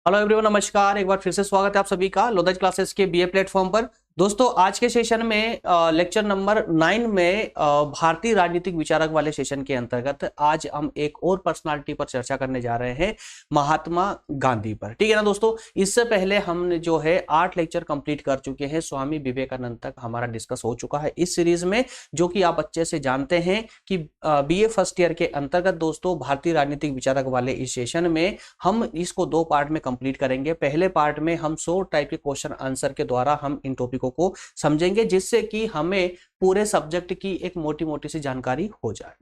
Hello everyone, नमस्कार। एक बार फिर से स्वागत है आप सभी का लोधज क्लासेस के बीए प्लेटफॉर्म पर। दोस्तों, आज के सेशन में लेक्चर नंबर 9 में भारतीय राजनीतिक विचारक वाले सेशन के अंतर्गत आज हम एक और पर्सनालिटी पर चर्चा करने जा रहे हैं, महात्मा गांधी पर। ठीक है ना दोस्तों। इससे पहले हमने जो है 8 लेक्चर कंप्लीट कर चुके हैं, स्वामी विवेकानंद तक हमारा डिस्कस हो चुका है इस सीरीज में, जो कि आप अच्छे से जानते हैं कि बीए फर्स्ट ईयर के अंतर्गत दोस्तों भारतीय राजनीतिक विचारक वाले इस सेशन में हम इसको 2 पार्ट में कंप्लीट करेंगे। पहले पार्ट में हम 100 टाइप के क्वेश्चन आंसर के द्वारा हम इन टॉपिकों को समझेंगे, जिससे कि हमें पूरे सब्जेक्ट की एक मोटी मोटी सी जानकारी हो जाए।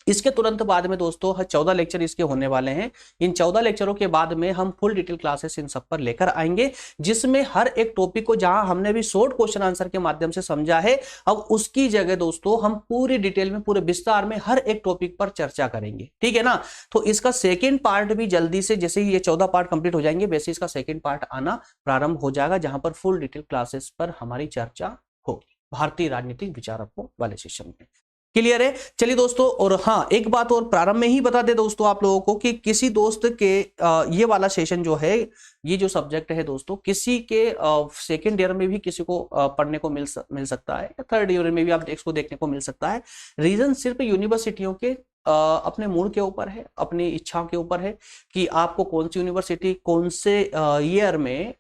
इसके तुरंत बाद में दोस्तों 14 लेक्चर इसके होने वाले हैं। इन 14 लेक्चरों के बाद में हम फुल डिटेल क्लासेस इन सब पर लेकर आएंगे, जिसमें हर एक टॉपिक को जहां हमने भी शॉर्ट क्वेश्चन आंसर के माध्यम से समझा है, अब उसकी जगह दोस्तों हम पूरी डिटेल में, पूरे विस्तार में हर एक टॉपिक पर चर्चा करेंगे। ठीक है ना। तो इसका सेकेंड पार्ट भी जल्दी से, जैसे ही ये 14 पार्ट कंप्लीट हो जाएंगे, वैसे इसका सेकेंड पार्ट आना प्रारंभ हो जाएगा, जहां पर फुल डिटेल क्लासेस पर हमारी चर्चा होगी भारतीय राजनीतिक विचारकों वाले सेशन में। क्लियर है। चलिए दोस्तों, और हाँ, एक बात और प्रारंभ में ही बता दे दोस्तों आप लोगों को कि किसी दोस्त के ये वाला सेशन जो है, ये जो सब्जेक्ट है दोस्तों, किसी के सेकेंड ईयर में भी किसी को पढ़ने को मिल सकता है, या थर्ड ईयर में भी आप इसको देखने को मिल सकता है। रीजन सिर्फ यूनिवर्सिटियों के अपने मूड के ऊपर है, अपनी इच्छाओं के ऊपर है कि आपको कौन सी यूनिवर्सिटी कौन से ईयर में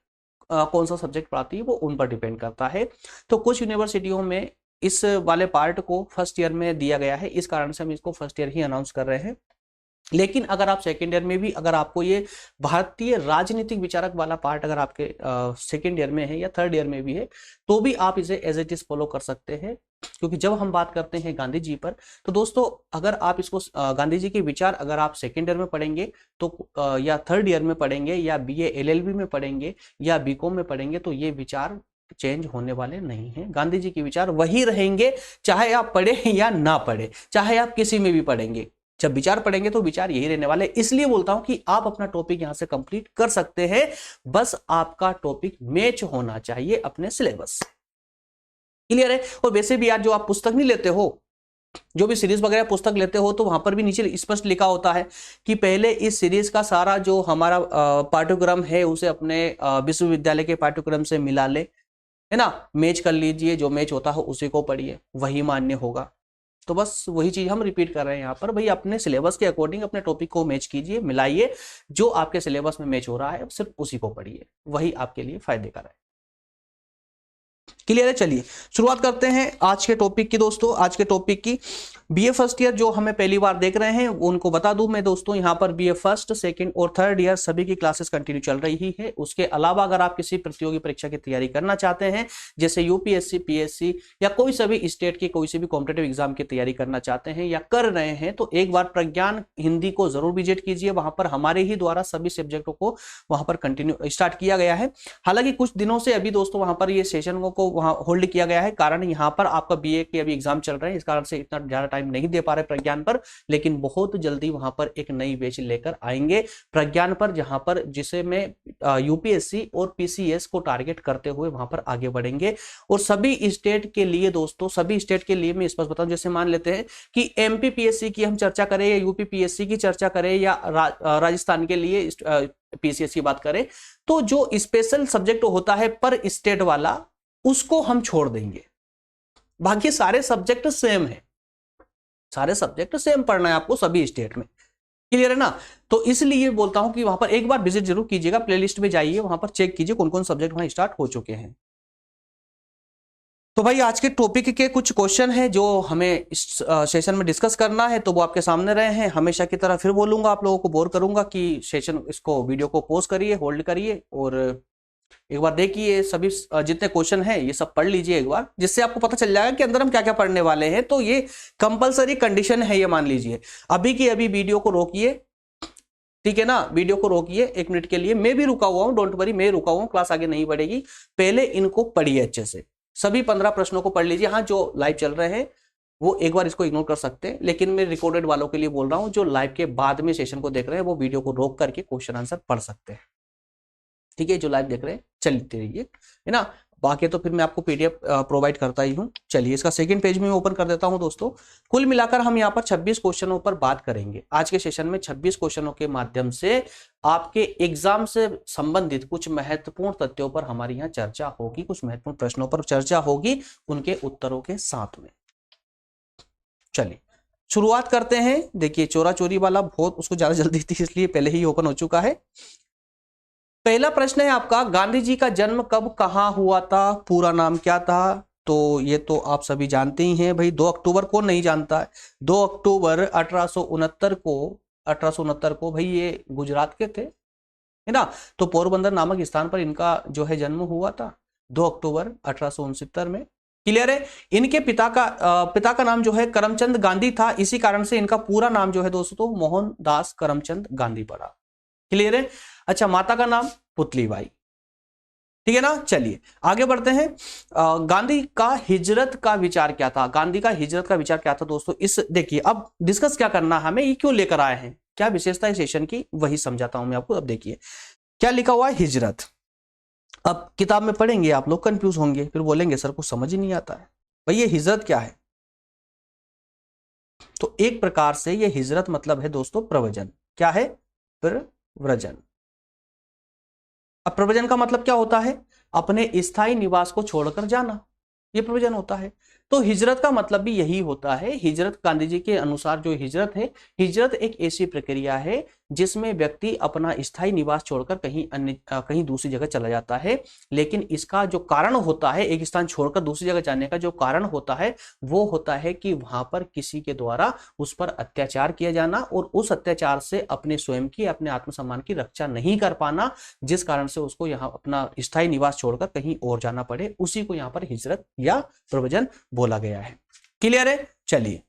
कौन सा सब्जेक्ट पढ़ाती है, वो उन पर डिपेंड करता है। तो कुछ यूनिवर्सिटियों में इस वाले पार्ट को फर्स्ट ईयर में दिया गया है, इस कारण से हम इसको फर्स्ट ईयर ही अनाउंस कर रहे हैं। लेकिन अगर आप सेकेंड ईयर में भी, अगर आपको ये भारतीय राजनीतिक विचारक वाला पार्ट अगर आपके सेकेंड ईयर में है या थर्ड ईयर में भी है, तो भी आप इसे एज इट इज फॉलो कर सकते हैं। क्योंकि जब हम बात करते हैं गांधी जी पर, तो दोस्तों अगर आप इसको गांधी जी के विचार अगर आप सेकेंड ईयर में पढ़ेंगे तो या थर्ड ईयर में पढ़ेंगे, या बीए एलएलबी में पढ़ेंगे, या बीकॉम में पढ़ेंगे, तो ये विचार चेंज होने वाले नहीं हैं। गांधी जी के विचार वही रहेंगे, चाहे आप पढ़े या ना पढ़े, चाहे आप किसी में भी पढ़ेंगे। जब विचार पढ़ेंगे तो विचार यही रहने वाले। इसलिए बोलता हूं कि आप अपना टॉपिक यहां से कंप्लीट कर सकते हैं, बस आपका टॉपिक मैच होना चाहिए अपने सिलेबस से। क्लियर है। और वैसे भी यार, जो आप पुस्तक नहीं लेते हो, जो भी सीरीज वगैरह पुस्तक लेते हो, तो वहां पर भी नीचे स्पष्ट लिखा होता है कि पहले इस सीरीज का सारा जो हमारा पाठ्यक्रम है उसे अपने विश्वविद्यालय के पाठ्यक्रम से मिला ले, है ना, मैच कर लीजिए, जो मैच होता है उसी को पढ़िए, वही मान्य होगा। तो बस वही चीज हम रिपीट कर रहे हैं यहाँ पर। भाई अपने सिलेबस के अकॉर्डिंग अपने टॉपिक को मैच कीजिए, मिलाइए, जो आपके सिलेबस में मैच हो रहा है सिर्फ उसी को पढ़िए, वही आपके लिए फायदे का है। क्लियर है। चलिए शुरुआत करते हैं आज के टॉपिक की दोस्तों। आज के टॉपिक की बीए फर्स्ट ईयर जो हमें पहली बार देख रहे हैं उनको बता दूं मैं दोस्तों, यहाँ पर बीए फर्स्ट, सेकंड और थर्ड ईयर सभी की क्लासेस कंटिन्यू चल रही है। उसके अलावा अगर आप किसी प्रतियोगी परीक्षा की तैयारी करना चाहते हैं, जैसे यूपीएससी, पीएससी या कोई सभी स्टेट की कोई सी भी कॉम्पिटेटिव एग्जाम की तैयारी करना चाहते हैं या कर रहे हैं, तो एक बार प्रज्ञान हिंदी को जरूर विजिट कीजिए। वहां पर हमारे ही द्वारा सभी सब्जेक्टों को वहां पर कंटिन्यू स्टार्ट किया गया है। हालांकि कुछ दिनों से अभी दोस्तों वहां पर ये सेशन को वहां होल्ड किया गया है, कारण यहाँ पर आपका बीए के अभी एग्जाम चल रहे हैं, इस कारण से इतना ज्यादा टाइम नहीं दे पा रहे प्रज्ञान पर। लेकिन बहुत जल्दी वहां पर एक नई बैच लेकर आएंगे प्रज्ञान पर, जहां पर जिसे में यूपीएससी और पीसीएस को टारगेट करते हुए वहां पर आगे बढ़ेंगे। और सभी स्टेट के लिए दोस्तों, सभी स्टेट के लिए मैं स्पष्ट बताऊं, जैसे मान लेते हैं कि एमपी पीएससी की हम चर्चा करें या यूपी पीएससी की चर्चा करें, या राजस्थान के लिए पीसीएस की बात करें, तो जो स्पेशल सब्जेक्ट होता है पर स्टेट वाला, उसको हम छोड़ देंगे। बाकी सारे सब्जेक्ट सेम है, सारे सब्जेक्ट सेम पढ़ना है आपको सभी स्टेट में। क्लियर है ना। तो इसलिए बोलता हूं कि वहां पर एक बार विजिट जरूर कीजिएगा, प्लेलिस्ट में जाइए, वहां पर चेक कीजिए कौन कौन सब्जेक्ट वहां स्टार्ट हो चुके हैं। तो भाई आज के टॉपिक के कुछ क्वेश्चन हैं जो हमें इस सेशन में डिस्कस करना है, तो वो आपके सामने रहे हैं। हमेशा की तरह फिर बोलूंगा, आप लोगों को बोर करूंगा कि सेशन इसको वीडियो को पॉज करिए, होल्ड करिए और एक बार देखिए सभी जितने क्वेश्चन हैं ये सब पढ़ लीजिए एक बार, जिससे आपको पता चल जाएगा कि अंदर हम क्या क्या पढ़ने वाले हैं। तो ये कंपलसरी कंडीशन है, ये मान लीजिए। अभी की अभी वीडियो को रोकिए, ठीक है ना, वीडियो को रोकिए 1 मिनट के लिए। मैं भी रुका हुआ हूं, डोंट वरी, मैं रुका हुआ हूं, क्लास आगे नहीं बढ़ेगी। पहले इनको पढ़िए अच्छे से, सभी 15 प्रश्नों को पढ़ लीजिए। हाँ, जो लाइव चल रहे हैं वो एक बार इसको इग्नोर कर सकते हैं, लेकिन मैं रिकॉर्डेड वालों के लिए बोल रहा हूं, जो लाइव के बाद में सेशन को देख रहे हैं वो वीडियो को रोक करके क्वेश्चन आंसर पढ़ सकते हैं। ठीक है, जो लाइव देख रहे हैं चलते रहिए, है ना। बाकी तो फिर मैं आपको पीडीएफ प्रोवाइड करता ही हूँ। चलिए इसका सेकंड पेज में मैं ओपन कर देता हूँ दोस्तों। कुल मिलाकर हम यहाँ पर 26 क्वेश्चनों पर बात करेंगे। आज के सेशन में 26 क्वेश्चनों के माध्यम से आपके एग्जाम से संबंधित कुछ महत्वपूर्ण तथ्यों पर हमारी यहाँ चर्चा होगी, कुछ महत्वपूर्ण प्रश्नों पर चर्चा होगी उनके उत्तरों के साथ में। चलिए शुरुआत करते हैं। देखिए चोरा चोरी वाला बहुत उसको ज्यादा जल्दी थी इसलिए पहले ही ओपन हो चुका है। पहला प्रश्न है आपका, गांधी जी का जन्म कब कहां हुआ था, पूरा नाम क्या था? तो ये तो आप सभी जानते ही हैं भाई, 2 अक्टूबर को नहीं जानता है। 2 अक्टूबर 1869 को भाई ये गुजरात के थे, है ना। तो पोरबंदर नामक स्थान पर इनका जो है जन्म हुआ था 2 अक्टूबर 1869 में। क्लियर है। इनके पिता का नाम जो है करमचंद गांधी था, इसी कारण से इनका पूरा नाम जो है दोस्तों मोहनदास करमचंद गांधी पड़ा। क्लियर है। अच्छा, माता का नाम पुतलीबाई, ठीक है ना। चलिए आगे बढ़ते हैं। गांधी का हिजरत का विचार क्या था? गांधी का हिजरत का विचार क्या था दोस्तों? इस देखिए अब डिस्कस क्या करना है हमें, ये क्यों लेकर आए हैं, क्या विशेषता है सेशन की, वही समझाता हूं मैं आपको। अब देखिए क्या लिखा हुआ है, हिजरत। अब किताब में पढ़ेंगे आप लोग कंफ्यूज होंगे, फिर बोलेंगे सर को समझ ही नहीं आता है भाई ये हिजरत क्या है। तो एक प्रकार से ये हिजरत मतलब है दोस्तों प्रव्रजन। क्या है? प्रव्रजन। अब प्रव्रजन का मतलब क्या होता है? अपने स्थायी निवास को छोड़कर जाना, ये प्रव्रजन होता है। तो हिजरत का मतलब भी यही होता है। हिजरत गांधी जी के अनुसार जो हिजरत है, हिजरत एक ऐसी प्रक्रिया है जिसमें व्यक्ति अपना स्थायी निवास छोड़कर कहीं दूसरी जगह चला जाता है। लेकिन इसका जो कारण होता है, एक स्थान छोड़कर दूसरी जगह जाने का जो कारण होता है वो होता है कि वहां पर किसी के द्वारा उस पर अत्याचार किया जाना और उस अत्याचार से अपने स्वयं की, अपने आत्मसम्मान की रक्षा नहीं कर पाना, जिस कारण से उसको यहाँ अपना स्थायी निवास छोड़कर कहीं और जाना पड़े, उसी को यहाँ पर हिजरत या प्रव्रजन बोला गया है। क्लियर है। चलिए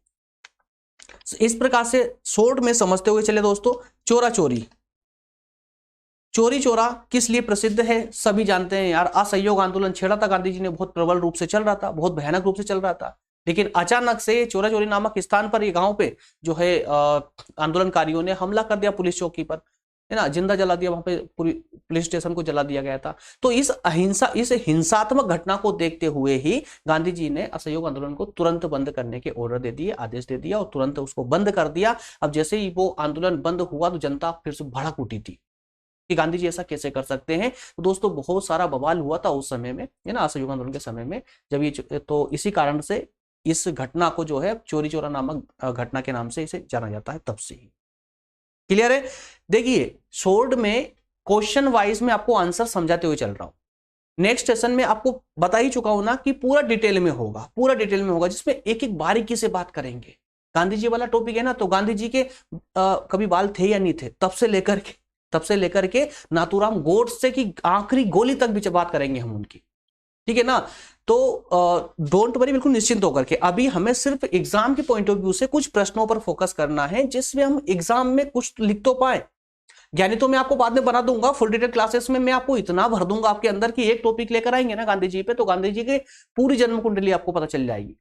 इस प्रकार से शॉर्ट में समझते हुए चले दोस्तों। चोरा चोरी, चोरी चोरा किस लिए प्रसिद्ध है सभी जानते हैं यार। असहयोग आंदोलन छेड़ा था गांधी जी ने, बहुत प्रबल रूप से चल रहा था, बहुत भयानक रूप से चल रहा था। लेकिन अचानक से चोरा चोरी नामक स्थान पर, ये गांव पे जो है आंदोलनकारियों ने हमला कर दिया पुलिस चौकी पर, है ना, जिंदा जला दिया, वहां पे पूरी पुलिस स्टेशन को जला दिया गया था। तो इस हिंसात्मक घटना को देखते हुए ही गांधी जी ने असहयोग आंदोलन को तुरंत बंद करने के ऑर्डर दे दिए, आदेश दे दिया और तुरंत उसको बंद कर दिया। अब जैसे ही वो आंदोलन बंद हुआ तो जनता फिर से भड़क उठी थी कि गांधी जी ऐसा कैसे कर सकते हैं। तो दोस्तों बहुत सारा बवाल हुआ था उस समय में, है ना, असहयोग आंदोलन के समय में जब ये, तो इसी कारण से इस घटना को जो है चोरी चोरा नामक घटना के नाम से इसे जाना जाता है तब से ही। क्लियर है। देखिए शॉर्ट में क्वेश्चन वाइज में आपको आंसर समझाते हुए चल रहा हूं। नेक्स्ट सेशन में आपको बता ही चुका हूं ना कि पूरा डिटेल में होगा, पूरा डिटेल में होगा, जिसमें एक एक बारीकी से बात करेंगे। गांधी जी वाला टॉपिक है ना, तो गांधी जी के कभी बाल थे या नहीं थे, तब से लेकर के नाथूराम गोडसे की आखिरी गोली तक भी बात करेंगे हम उनकी, ठीक है ना। तो डोंट वरी, बिल्कुल निश्चिंत होकर के। अभी हमें सिर्फ एग्जाम के पॉइंट ऑफ व्यू से कुछ प्रश्नों पर फोकस करना है जिसमें हम एग्जाम में कुछ लिख तो पाए। ज्ञानी तो मैं आपको बाद में बना दूंगा, फुल डिटेल क्लासेस में मैं आपको इतना भर दूंगा आपके अंदर कि एक टॉपिक लेकर आएंगे ना गांधी जी पे, तो गांधी जी के पूरी जन्म कुंडली आपको पता चल जाएगी।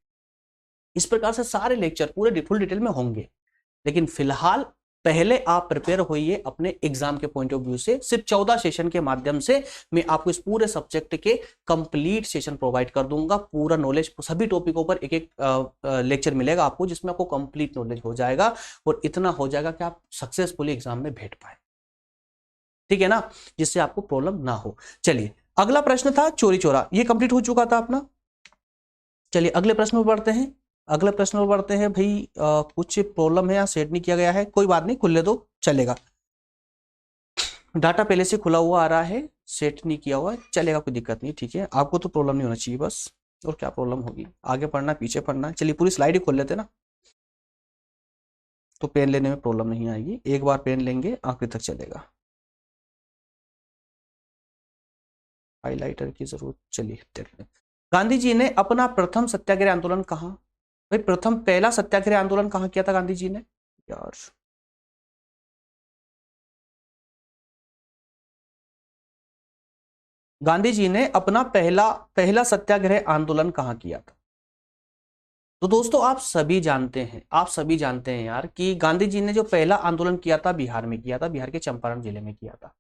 इस प्रकार से सारे लेक्चर पूरे फुल डिटेल में होंगे। लेकिन फिलहाल पहले आप प्रिपेयर होइए अपने एग्जाम के पॉइंट ऑफ व्यू से। सिर्फ 14 सेशन के माध्यम से मैं आपको इस पूरे सब्जेक्ट के कंप्लीट सेशन प्रोवाइड कर दूंगा। पूरा नॉलेज, सभी टॉपिकों पर एक एक लेक्चर मिलेगा आपको, जिसमें आपको कंप्लीट नॉलेज हो जाएगा और इतना हो जाएगा कि आप सक्सेसफुली एग्जाम में बैठ पाए, ठीक है ना, जिससे आपको प्रॉब्लम ना हो। चलिए अगला प्रश्न था चोरी चोरा, ये कंप्लीट हो चुका था अपना। चलिए अगले प्रश्न पर बढ़ते हैं। अगले प्रश्न पर बढ़ते हैं भाई, कुछ प्रॉब्लम है या सेट नहीं किया गया है, कोई बात नहीं, खुलने दो चलेगा। डाटा पहले से खुला हुआ आ रहा है, सेट नहीं किया हुआ चलेगा, कोई दिक्कत नहीं, ठीक है। आपको तो प्रॉब्लम नहीं होना चाहिए बस, और क्या प्रॉब्लम होगी, आगे पढ़ना पीछे पढ़ना। चलिए पूरी स्लाइड ही खोल लेते ना, तो पेन लेने में प्रॉब्लम नहीं आएगी। एक बार पेन लेंगे आखिरी तक चलेगा, हाइलाइटर की जरूरत। चलिए देख लें। गांधी जी ने अपना प्रथम सत्याग्रह आंदोलन कहाँ, भाई प्रथम पहला सत्याग्रह आंदोलन कहाँ किया था गांधी जी ने यार? गांधी जी ने अपना पहला सत्याग्रह आंदोलन कहाँ किया था? तो दोस्तों आप सभी जानते हैं, यार कि गांधी जी ने जो पहला आंदोलन किया था बिहार में किया था, बिहार के चंपारण जिले में किया था।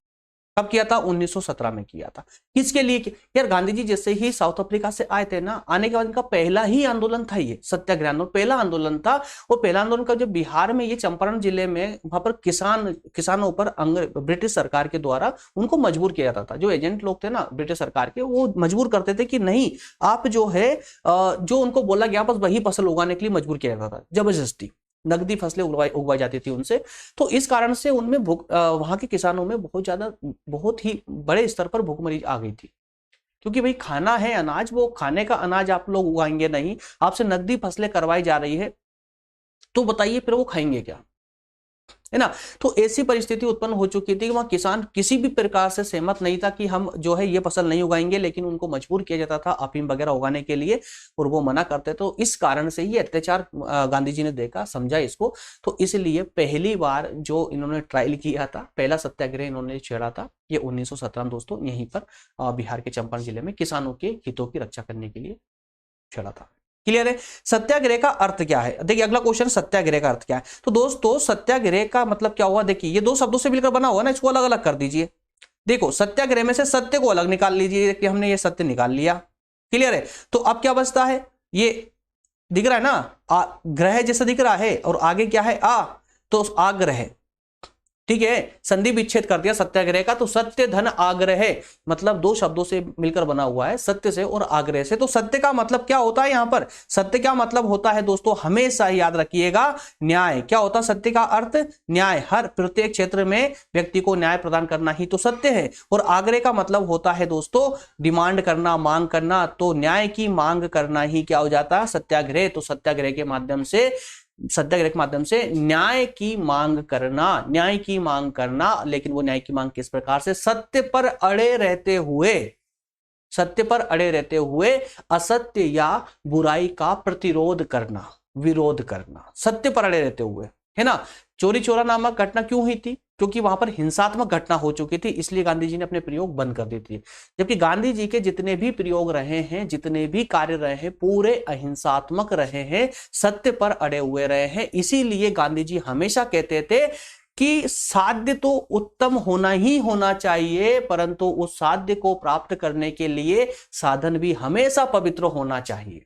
कब किया था? 1917 में किया था। किसके लिए किया? यार गांधी जी जैसे ही साउथ अफ्रीका से आए थे ना, आने के बाद इनका पहला ही आंदोलन था ये सत्याग्रह आंदोलन, पहला आंदोलन था। और पहला आंदोलन का जो बिहार में, ये चंपारण जिले में, वहां पर किसानों पर ब्रिटिश सरकार के द्वारा उनको मजबूर किया जाता था। जो एजेंट लोग थे ना ब्रिटिश सरकार के, वो मजबूर करते थे कि नहीं, आप जो है जो उनको बोला गया बस वही फसल उगाने के लिए मजबूर किया जाता था, जबरदस्ती नकदी फसलें उगवाई जाती थी उनसे। तो इस कारण से उनमें वहां के किसानों में बहुत ही बड़े स्तर पर भूखमरी आ गई थी। क्योंकि भाई खाना है अनाज, वो खाने का अनाज आप लोग उगाएंगे नहीं, आपसे नकदी फसलें करवाई जा रही है, तो बताइए फिर वो खाएंगे क्या, है ना। तो ऐसी परिस्थिति उत्पन्न हो चुकी थी कि वहां किसान किसी भी प्रकार से सहमत नहीं था कि हम जो है ये फसल नहीं उगाएंगे, लेकिन उनको मजबूर किया जाता था अफीम वगैरह उगाने के लिए, और वो मना करते। तो इस कारण से ये अत्याचार गांधी जी ने देखा, समझा इसको। तो इसलिए पहली बार जो इन्होंने ट्रायल किया था, पहला सत्याग्रह इन्होंने छेड़ा था, ये 1917 में दोस्तों यहीं पर बिहार के चंपारण जिले में किसानों के हितों की रक्षा करने के लिए छेड़ा था। क्लियर है? सत्याग्रह का अर्थ क्या है? देखिए अगला क्वेश्चन, सत्याग्रह का अर्थ क्या है? तो दोस्तों सत्याग्रह का मतलब क्या हुआ? देखिए ये दो शब्दों से मिलकर बना हुआ ना, इसको अलग अलग कर दीजिए। देखो सत्याग्रह में से सत्य को अलग निकाल लीजिए कि हमने ये सत्य निकाल लिया। क्लियर है? तो अब क्या बचता है? ये दिख रहा है ना, ग्रह जैसा दिख रहा है, और आगे क्या है? तो आग्रह, ठीक है, संधि विच्छेद कर दिया सत्याग्रह का। तो सत्य धन आग्रह, मतलब दो शब्दों से मिलकर बना हुआ है, सत्य से और आग्रह से। तो सत्य का मतलब क्या होता है? यहां पर सत्य क्या मतलब होता है दोस्तों? हमेशा याद रखिएगा, न्याय। क्या होता है सत्य का अर्थ? न्याय। हर प्रत्येक क्षेत्र में व्यक्ति को न्याय प्रदान करना ही तो सत्य है। और आग्रह का मतलब होता है दोस्तों डिमांड करना, मांग करना। तो न्याय की मांग करना ही क्या हो जाता है? सत्याग्रह। तो सत्याग्रह के माध्यम से, सत्याग्रह के माध्यम से न्याय की मांग करना, न्याय की मांग करना। लेकिन वो न्याय की मांग किस प्रकार से? सत्य पर अड़े रहते हुए, सत्य पर अड़े रहते हुए असत्य या बुराई का प्रतिरोध करना, विरोध करना, सत्य पर अड़े रहते हुए, है ना। चोरी चोरा नामक घटना क्यों हुई थी? क्योंकि वहां पर हिंसात्मक घटना हो चुकी थी, इसलिए गांधी जी ने अपने प्रयोग बंद कर दी थी। जबकि गांधी जी के जितने भी प्रयोग रहे हैं, जितने भी कार्य रहे हैं, पूरे अहिंसात्मक रहे हैं, सत्य पर अड़े हुए रहे हैं। इसीलिए गांधी जी हमेशा कहते थे कि साध्य तो उत्तम होना ही होना चाहिए, परंतु उस साध्य को प्राप्त करने के लिए साधन भी हमेशा पवित्र होना चाहिए।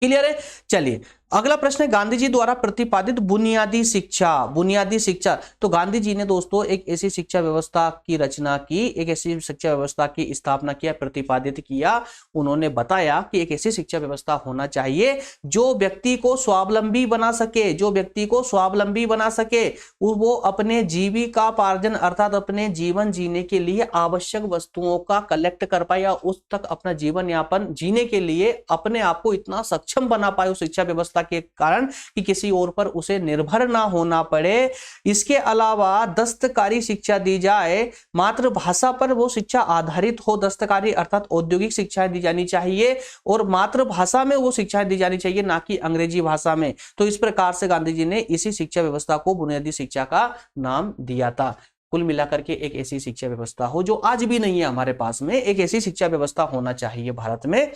क्लियर है? चलिए अगला प्रश्न है, गांधी जी द्वारा प्रतिपादित बुनियादी शिक्षा। बुनियादी शिक्षा, तो गांधी जी ने दोस्तों एक ऐसी शिक्षा व्यवस्था की रचना की, एक ऐसी शिक्षा व्यवस्था की स्थापना किया, प्रतिपादित किया। उन्होंने बताया कि एक ऐसी शिक्षा व्यवस्था होना चाहिए जो व्यक्ति को स्वावलंबी बना सके, जो व्यक्ति को स्वावलंबी बना सके। वो अपने जीविकापार्जन अर्थात अपने जीवन जीने के लिए आवश्यक वस्तुओं का कलेक्ट कर पाए, या उस तक अपना जीवन यापन जीने के लिए अपने आप को इतना सक्षम बना पाए उस शिक्षा व्यवस्था के कारण कि किसी और पर उसे निर्भर ना होना पड़े। इसके अलावा दस्तकारी शिक्षा दी जाए, मातृभाषा पर वो शिक्षा आधारित हो, दस्तकारी अर्थात औद्योगिक शिक्षाएं दी जानी चाहिए, और मातृभाषा में वो शिक्षाएं दी जानी चाहिए, ना कि अंग्रेजी भाषा में। तो इस प्रकार से गांधी जी ने इसी शिक्षा व्यवस्था को बुनियादी शिक्षा का नाम दिया था। कुल मिलाकर के एक ऐसी शिक्षा व्यवस्था हो जो आज भी नहीं है हमारे पास में, एक ऐसी शिक्षा व्यवस्था होना चाहिए भारत में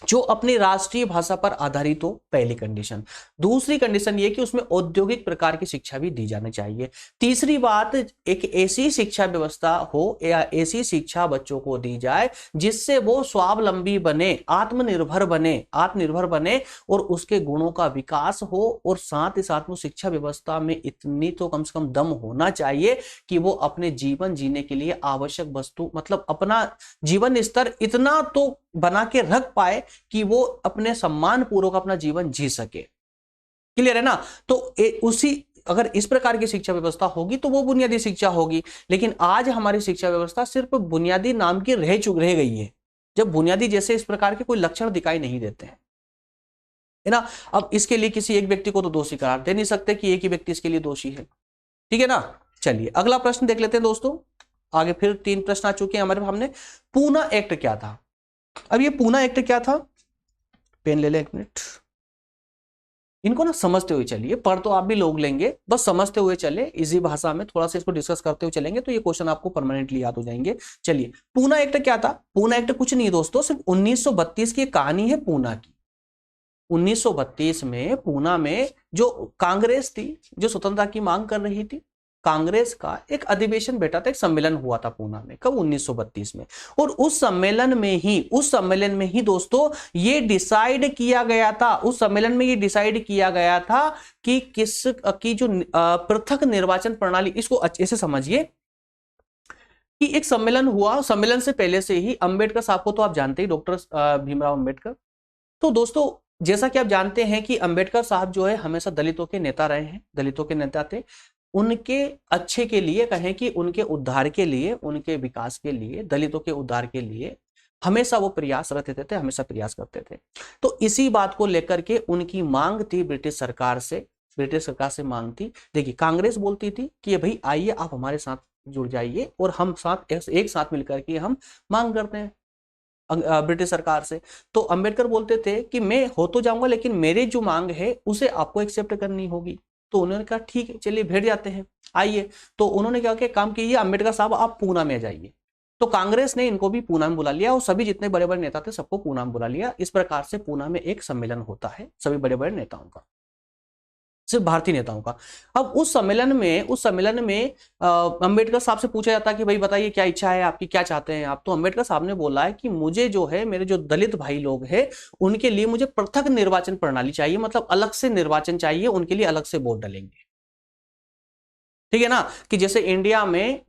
जो अपनी राष्ट्रीय भाषा पर आधारित हो, पहली कंडीशन। दूसरी कंडीशन ये कि उसमें औद्योगिक प्रकार की शिक्षा भी दी जानी चाहिए। तीसरी बात, एक ऐसी शिक्षा व्यवस्था हो या ऐसी शिक्षा बच्चों को दी जाए जिससे वो स्वावलंबी बने, आत्मनिर्भर बने और उसके गुणों का विकास हो, और साथ ही साथ वो शिक्षा व्यवस्था में इतनी तो कम से कम दम होना चाहिए कि वो अपने जीवन जीने के लिए आवश्यक वस्तु, मतलब अपना जीवन स्तर इतना तो बना के रख पाए कि वो अपने सम्मान पूर्वक अपना जीवन जी सके। क्लियर है ना? तो उसी अगर इस प्रकार की शिक्षा व्यवस्था होगी तो वो बुनियादी शिक्षा होगी। लेकिन आज हमारी शिक्षा व्यवस्था सिर्फ बुनियादी नाम की रह गई है, जब बुनियादी जैसे इस प्रकार के कोई लक्षण दिखाई नहीं देते हैं, है ना। अब इसके लिए किसी एक व्यक्ति को तो दोषी करार दे नहीं सकते कि एक ही व्यक्ति इसके लिए दोषी है, ठीक है ना। चलिए अगला प्रश्न देख लेते हैं दोस्तों। आगे फिर 3 प्रश्न आ चुके हैं हमारे सामने। पूना एक्ट क्या था? अब ये पूना एक्ट क्या था? पेन ले ले, 1 मिनट। इनको ना समझते हुए चलिए, पढ़ तो आप भी लोग लेंगे, बस समझते हुए चले, इजी भाषा में थोड़ा सा इसको डिस्कस करते हुए चलेंगे तो ये क्वेश्चन आपको परमानेंटली याद हो जाएंगे। चलिए पूना एक्ट क्या था? पूना एक्ट कुछ नहीं दोस्तों, सिर्फ 1932 की कहानी है पूना की। 1932 में पूना में जो कांग्रेस थी, जो स्वतंत्रता की मांग कर रही थी, कांग्रेस का एक अधिवेशन बैठा था, एक सम्मेलन हुआ था पूना में, कब 1932 में। और उस सम्मेलन में ही दोस्तों ये डिसाइड किया गया था, उस सम्मेलन में ये डिसाइड किया गया था कि की जो पृथक निर्वाचन प्रणाली, इसको अच्छे से समझिए कि एक सम्मेलन हुआ, सम्मेलन से पहले से ही अंबेडकर साहब को तो आप जानते ही, डॉक्टर भीमराव अंबेडकर। तो दोस्तों जैसा कि आप जानते हैं कि अंबेडकर साहब जो है हमेशा दलितों के नेता रहे हैं, दलितों के नेता थे। उनके अच्छे के लिए कहें कि उनके उद्धार के लिए, उनके विकास के लिए, दलितों के उद्धार के लिए हमेशा वो प्रयासरत रहते थे, हमेशा प्रयास करते थे। तो इसी बात को लेकर के उनकी मांग थी ब्रिटिश सरकार से मांग थी। देखिए कांग्रेस बोलती थी कि भाई आइए आप हमारे साथ जुड़ जाइए और हम साथ एक साथ मिलकर के हम मांग करते हैं ब्रिटिश सरकार से। तो अंबेडकर बोलते थे कि मैं हो तो जाऊंगा लेकिन मेरी जो मांग है उसे आपको एक्सेप्ट करनी होगी। तो उन्होंने कहा ठीक है चलिए भेट जाते हैं, आइए। तो उन्होंने क्या किया, काम कीजिए अंबेडकर साहब आप पूना में जाइए। तो कांग्रेस ने इनको भी पूना में बुला लिया और सभी जितने बड़े बड़े नेता थे सबको पूना में बुला लिया। इस प्रकार से पूना में एक सम्मेलन होता है सभी बड़े बड़े नेताओं का, सिर्फ भारतीय नेताओं का। अब उस सम्मेलन में अंबेडकर साहब से पूछा जाता है कि भाई बताइए क्या इच्छा है आपकी, क्या चाहते हैं आप। तो अंबेडकर साहब ने बोला है कि मुझे जो है, मेरे जो दलित भाई लोग हैं उनके लिए मुझे पृथक निर्वाचन प्रणाली चाहिए, मतलब अलग से निर्वाचन चाहिए, उनके लिए अलग से वोट डालेंगे। ठीक है ना, कि जैसे इंडिया में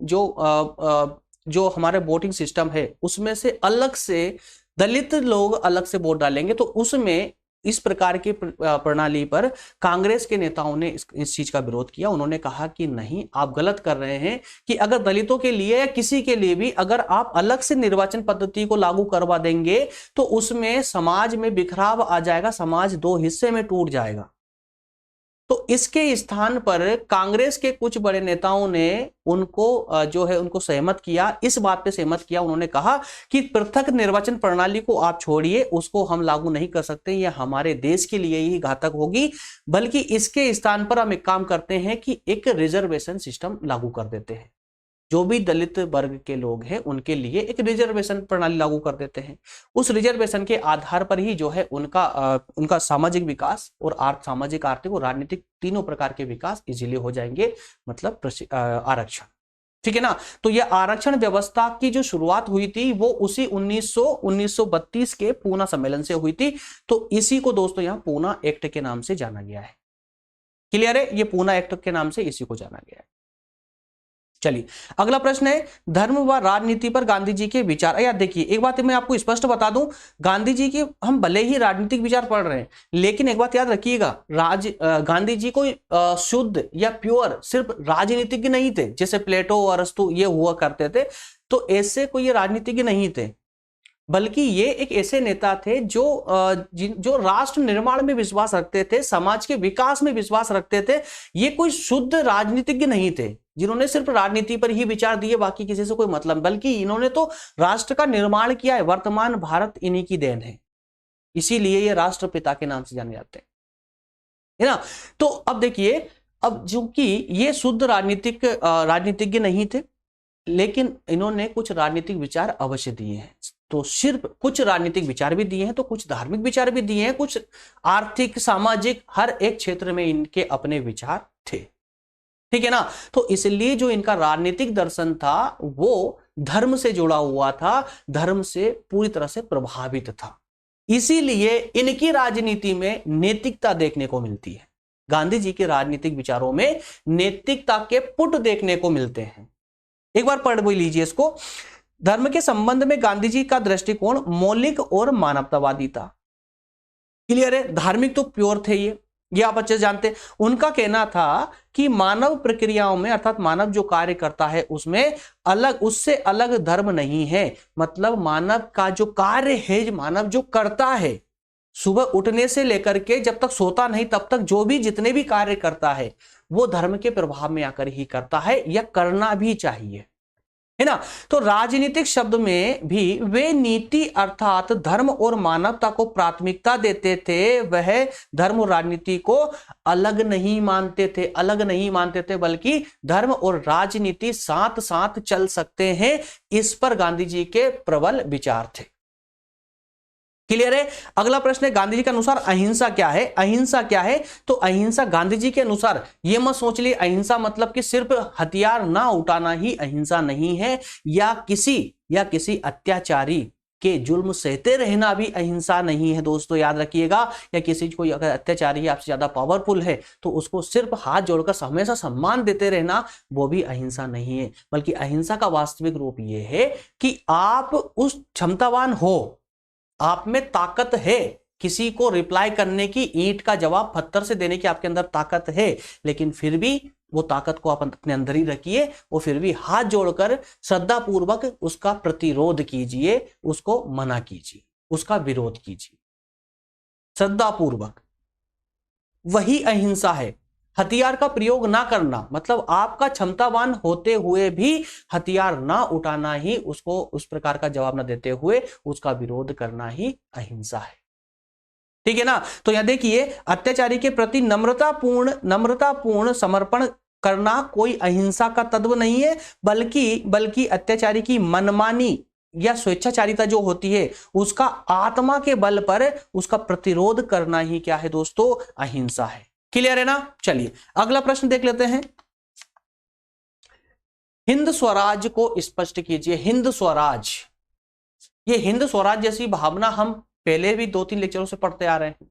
जो हमारे वोटिंग सिस्टम है उसमें से अलग से दलित लोग अलग से वोट डालेंगे। तो उसमें इस प्रकार की प्रणाली पर कांग्रेस के नेताओं ने इस चीज का विरोध किया। उन्होंने कहा कि नहीं आप गलत कर रहे हैं, कि अगर दलितों के लिए या किसी के लिए भी अगर आप अलग से निर्वाचन पद्धति को लागू करवा देंगे तो उसमें समाज में बिखराव आ जाएगा, समाज दो हिस्से में टूट जाएगा। तो इसके स्थान पर कांग्रेस के कुछ बड़े नेताओं ने उनको सहमत किया, इस बात पे सहमत किया। उन्होंने कहा कि पृथक निर्वाचन प्रणाली को आप छोड़िए, उसको हम लागू नहीं कर सकते, यह हमारे देश के लिए ही घातक होगी, बल्कि इसके स्थान पर हम एक काम करते हैं कि एक रिजर्वेशन सिस्टम लागू कर देते हैं। जो भी दलित वर्ग के लोग हैं उनके लिए एक रिजर्वेशन प्रणाली लागू कर देते हैं। उस रिजर्वेशन के आधार पर ही जो है उनका सामाजिक विकास और सामाजिक, आर्थिक और राजनीतिक तीनों प्रकार के विकास इजीली हो जाएंगे, मतलब आरक्षण। ठीक है ना। तो यह आरक्षण व्यवस्था की जो शुरुआत हुई थी वो उसी 1932 के पूना सम्मेलन से हुई थी। तो इसी को दोस्तों यहां पूना एक्ट के नाम से जाना गया है। क्लियर है, ये पूना एक्ट के नाम से इसी को जाना गया है। चलिए अगला प्रश्न है, धर्म व राजनीति पर गांधी जी के विचार। यार देखिए एक बात मैं आपको स्पष्ट बता दूं, गांधी जी के हम भले ही राजनीतिक विचार पढ़ रहे हैं लेकिन एक बात याद रखिएगा, गांधी जी कोई शुद्ध या प्योर सिर्फ राजनीतिज्ञ नहीं थे, जैसे प्लेटो और अरस्तु ये हुआ करते थे। तो ऐसे कोई ये राजनीतिज्ञ नहीं थे, बल्कि ये एक ऐसे नेता थे जो राष्ट्र निर्माण में विश्वास रखते थे, समाज के विकास में विश्वास रखते थे। ये कोई शुद्ध राजनीतिज्ञ नहीं थे जिन्होंने सिर्फ राजनीति पर ही विचार दिए, बाकी किसी से कोई मतलब, बल्कि इन्होंने तो राष्ट्र का निर्माण किया है। वर्तमान भारत इन्हीं की देन है, इसीलिए ये राष्ट्रपिता के नाम से जाने जाते हैं, है ना। तो अब देखिए, अब चूंकि ये शुद्ध राजनीतिज्ञ नहीं थे लेकिन इन्होंने कुछ राजनीतिक विचार अवश्य दिए हैं। तो सिर्फ कुछ राजनीतिक विचार भी दिए हैं तो कुछ धार्मिक विचार भी दिए हैं, कुछ आर्थिक, सामाजिक, हर एक क्षेत्र में इनके अपने विचार थे। ठीक है ना। तो इसलिए जो इनका राजनीतिक दर्शन था वो धर्म से जुड़ा हुआ था, धर्म से पूरी तरह से प्रभावित था। इसीलिए इनकी राजनीति में नैतिकता देखने को मिलती है। गांधी जी के राजनीतिक विचारों में नैतिकता के पुट देखने को मिलते हैं। एक बार पढ़ लीजिए इसको। धर्म के संबंध में गांधी जी का दृष्टिकोण मौलिक और मानवतावादी था। क्लियर है, धार्मिक तो प्योर थे ये आप अच्छे से जानते हैं। उनका कहना था कि मानव प्रक्रियाओं में, अर्थात मानव जो कार्य करता है उसमें उससे अलग धर्म नहीं है। मतलब मानव का जो कार्य है, मानव जो करता है, सुबह उठने से लेकर के जब तक सोता नहीं तब तक जो भी जितने भी कार्य करता है वो धर्म के प्रभाव में आकर ही करता है, या करना भी चाहिए, है ना। तो राजनीतिक शब्द में भी वे नीति अर्थात धर्म और मानवता को प्राथमिकता देते थे। वह धर्म और राजनीति को अलग नहीं मानते थे, बल्कि धर्म और राजनीति साथ साथ चल सकते हैं। इस पर गांधी जी के प्रबल विचार थे। क्लियर है। अगला प्रश्न है, गांधी जी के अनुसार अहिंसा क्या है? अहिंसा क्या है? तो अहिंसा गांधी जी के अनुसार, ये मत सोच लिए अहिंसा मतलब कि सिर्फ हथियार ना उठाना ही अहिंसा नहीं है, या किसी अत्याचारी के जुल्म सहते रहना भी अहिंसा नहीं है दोस्तों, याद रखिएगा। या किसी कोई अगर अत्याचारी है, आपसे ज्यादा पावरफुल है, तो उसको सिर्फ हाथ जोड़कर हमेशा सम्मान देते रहना, वो भी अहिंसा नहीं है। बल्कि अहिंसा का वास्तविक रूप ये है कि आप उस क्षमतावान हो, आप में ताकत है, किसी को रिप्लाई करने की, ईंट का जवाब पत्थर से देने की आपके अंदर ताकत है, लेकिन फिर भी वो ताकत को आप अपने अंदर ही रखिए और फिर भी हाथ जोड़कर श्रद्धा पूर्वक उसका प्रतिरोध कीजिए, उसको मना कीजिए, उसका विरोध कीजिए श्रद्धा पूर्वक। वही अहिंसा है। हथियार का प्रयोग ना करना मतलब आपका क्षमतावान होते हुए भी हथियार ना उठाना ही, उसको उस प्रकार का जवाब ना देते हुए उसका विरोध करना ही अहिंसा है। ठीक है ना। तो यहां देखिए, अत्याचारी के प्रति नम्रतापूर्ण समर्पण करना कोई अहिंसा का तत्व नहीं है, बल्कि अत्याचारी की मनमानी या स्वेच्छाचारिता जो होती है, उसका आत्मा के बल पर उसका प्रतिरोध करना ही क्या है दोस्तों? अहिंसा है। क्लियर है ना। चलिए अगला प्रश्न देख लेते हैं। हिंद स्वराज को स्पष्ट कीजिए। हिंद स्वराज, ये हिंद स्वराज जैसी भावना हम पहले भी 2-3 लेक्चरों से पढ़ते आ रहे हैं,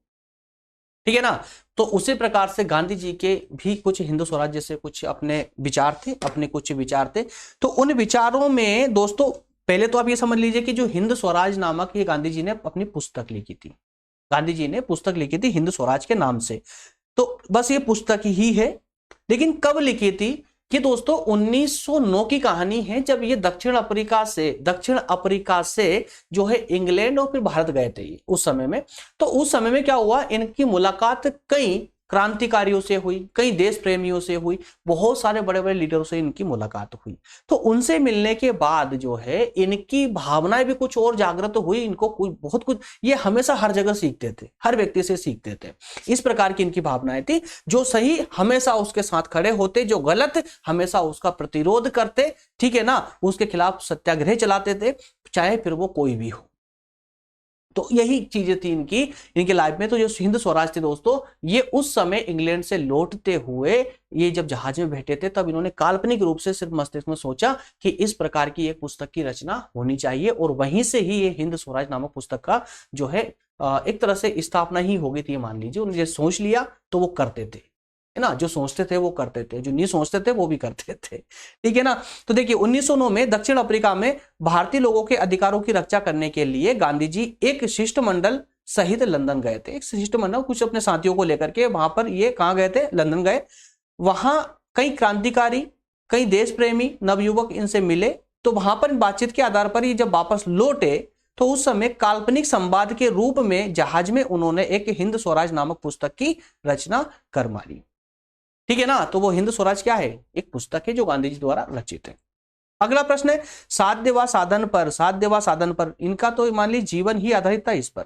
ठीक है ना। तो उसी प्रकार से गांधी जी के भी कुछ हिंद स्वराज जैसे कुछ अपने विचार थे, अपने कुछ विचार थे। तो उन विचारों में दोस्तों पहले तो आप ये समझ लीजिए कि जो हिंद स्वराज नामक ये गांधी जी ने अपनी पुस्तक लिखी थी, गांधी जी ने पुस्तक लिखी थी हिंद स्वराज के नाम से। तो बस ये पुस्तक ही है, लेकिन कब लिखी थी? ये दोस्तों 1909 की कहानी है, जब ये दक्षिण अफ्रीका से जो है इंग्लैंड और फिर भारत गए थे उस समय में। तो उस समय में क्या हुआ, इनकी मुलाकात कई क्रांतिकारियों से हुई, कई देश प्रेमियों से हुई, बहुत सारे बड़े बड़े लीडरों से इनकी मुलाकात हुई। तो उनसे मिलने के बाद जो है इनकी भावनाएं भी कुछ और जागृत हुई, इनको बहुत कुछ, ये हमेशा हर जगह सीखते थे, हर व्यक्ति से सीखते थे। इस प्रकार की इनकी भावनाएं थी। जो सही हमेशा उसके साथ खड़े होते, जो गलत हमेशा उसका प्रतिरोध करते, ठीक है ना, उसके खिलाफ सत्याग्रह चलाते थे, चाहे फिर वो कोई भी हो। तो यही चीजें थी इनकी लाइफ में। तो जो हिंद स्वराज थे दोस्तों, ये उस समय इंग्लैंड से लौटते हुए ये जब जहाज में बैठे थे, तब इन्होंने काल्पनिक रूप से सिर्फ मस्तिष्क में सोचा कि इस प्रकार की एक पुस्तक की रचना होनी चाहिए, और वहीं से ही ये हिंद स्वराज नामक पुस्तक का जो है एक तरह से स्थापना ही हो गई थी, मान लीजिए। उन्होंने सोच लिया तो वो करते थे, है ना, जो सोचते थे वो करते थे, जो नहीं सोचते थे वो भी करते थे, ठीक है ना। तो देखिए 1909 में दक्षिण अफ्रीका में भारतीय लोगों के अधिकारों की रक्षा करने के लिए गांधी जी एक शिष्टमंडल सहित लंदन गए थे। एक शिष्टमंडल कुछ अपने साथियों को लेकर के वहां पर ये कहां गए थे? लंदन गए। वहां कई क्रांतिकारी, कई देश प्रेमी नवयुवक इनसे मिले। तो वहां पर बातचीत के आधार पर ये जब वापस लौटे, तो उस समय काल्पनिक संवाद के रूप में जहाज में उन्होंने एक हिंद स्वराज नामक पुस्तक की रचना कर मारी, ठीक है ना। तो वो हिंद स्वराज क्या है? एक पुस्तक है जो गांधी जी द्वारा रचित है। अगला प्रश्न है, साध्य व साधन पर इनका तो मान लीजिए जीवन ही आधारित था इस पर।